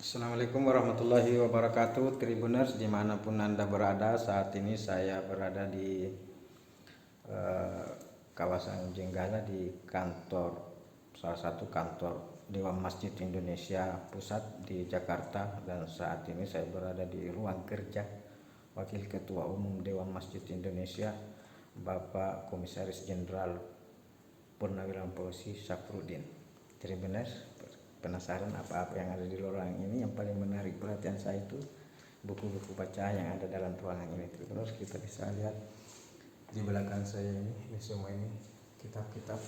Assalamualaikum warahmatullahi wabarakatuh, Tribuners dimanapun Anda berada. Saat ini saya berada di kawasan Jenggala di kantor, salah satu kantor Dewan Masjid Indonesia Pusat di Jakarta, dan saat ini saya berada di ruang kerja Wakil Ketua Umum Dewan Masjid Indonesia, Bapak Komisaris Jenderal Purnawirawan Polisi Syafruddin. Tribuners, penasaran apa-apa yang ada di ruangan ini? Yang paling menarik perhatian saya itu buku-buku bacaan yang ada dalam ruangan ini. Terus kita bisa lihat di belakang saya ini semua ini kitab-kitab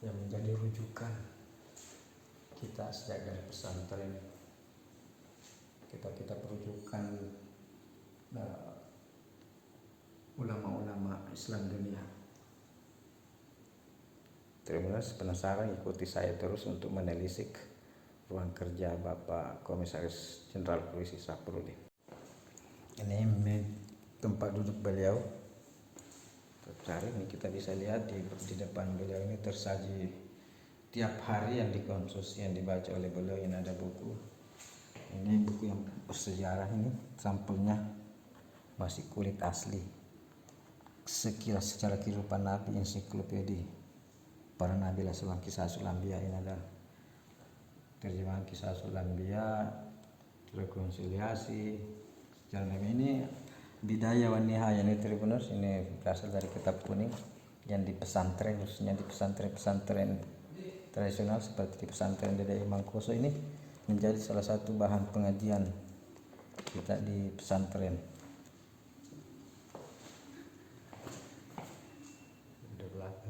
yang menjadi rujukan kita sejak dari pesantren, kitab-kitab rujukan ulama-ulama Islam dunia. Terima kasih. Penasaran, ikuti saya terus untuk menelisik ruang kerja Bapak Komisaris Jenderal Polisi Syafruddin. Ini tempat duduk beliau. Cari ini kita bisa lihat di depan beliau ini tersaji tiap hari yang dikonsumsi, yang dibaca oleh beliau. Ini ada buku. Ini buku yang bersejarah, ini sampelnya masih kulit asli. Sekilas secara kehidupan Nabi, ensiklopedia para nabi selang kisah Sulambiya. Ini ada terjemahan kisah Sulambiya, rekonsiliasi sejarah Nabi. Ini Bidayah wa Nihayah. Ini Tribuners, ini berasal dari kitab kuning yang di pesantren, khususnya di pesantren tradisional seperti di pesantren Dede Imam Koso. Ini menjadi salah satu bahan pengajian kita di pesantren.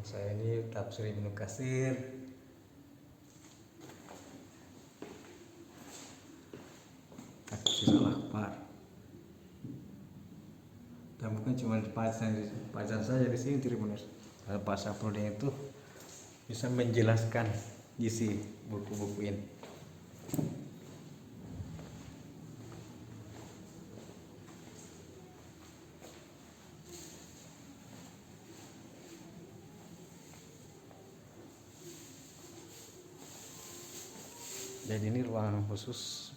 Saya ini Tafsir Ibnu Katsir. Tafsir Al-Akbar. Dan bukan cuma bacaan saya di sini, Tribuners. Pak Syafruddin itu bisa menjelaskan isi buku-buku ini. Jadi ini ruangan khusus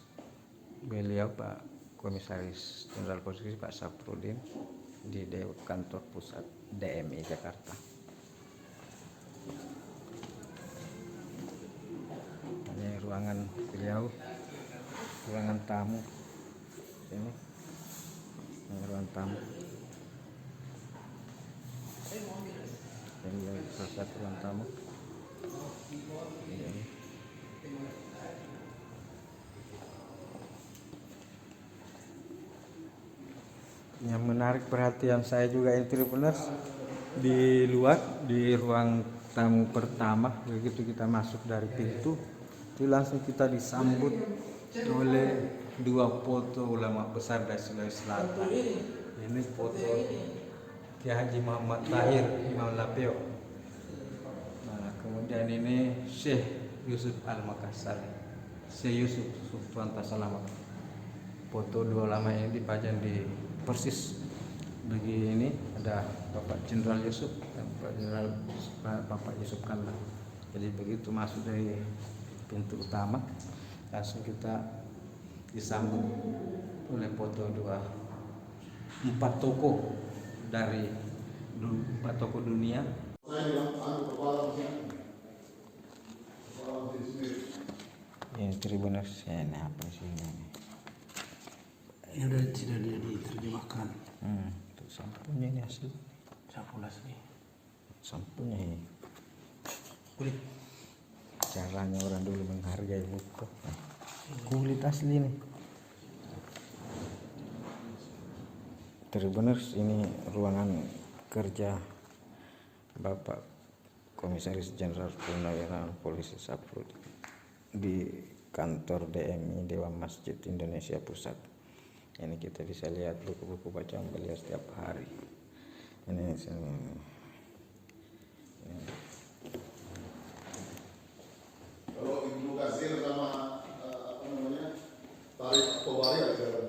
beliau Pak Komisaris Jenderal Polisi Pak Syafruddin di kantor pusat DMI Jakarta. Ini ruangan beliau, ruangan tamu. Ini ruangan tamu. Ini salah satu ruang tamu. Ini. Yang menarik perhatian saya juga ini, Tribuners, di luar, di ruang tamu pertama, begitu kita masuk dari pintu itu langsung kita disambut oleh dua foto ulama besar dari Sulawesi Selatan. Ini foto Kiai Haji Muhammad Tahir Imam Lapeo. Nah, kemudian ini Syekh Yusuf Al-Makassar, Syekh Yusuf Subtuanta Salamat. Foto dua ulama ini dipajang di persis begini. Ada Bapak Jenderal Yusuf dan Bapak Yusuf Kalla. Jadi begitu masuk dari pintu utama, langsung kita disambut oleh foto empat tokoh dari empat tokoh dunia. Ini Tribuners, ini apa sih ini? Yang tidak dia diterjemahkan. Itu sampulnya ini asli. Sampul asli. Sampulnya ini. Kulit. Caranya orang dulu menghargai buku. Kulit asli nih. Tribuners, ini ruangan kerja Bapak Komisaris Jenderal Purnawirawan Polisi Syafruddin di kantor DMI Dewan Masjid Indonesia Pusat. Ini kita bisa lihat buku-buku bacaan beliau setiap hari. Ini sini. Kalau Ibnu Katsir sama apa namanya Tarik Tobari ada jalan.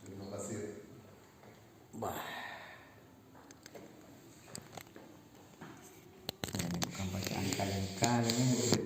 Ibnu Katsir. Bah. Ini bukan bacaan kalian ini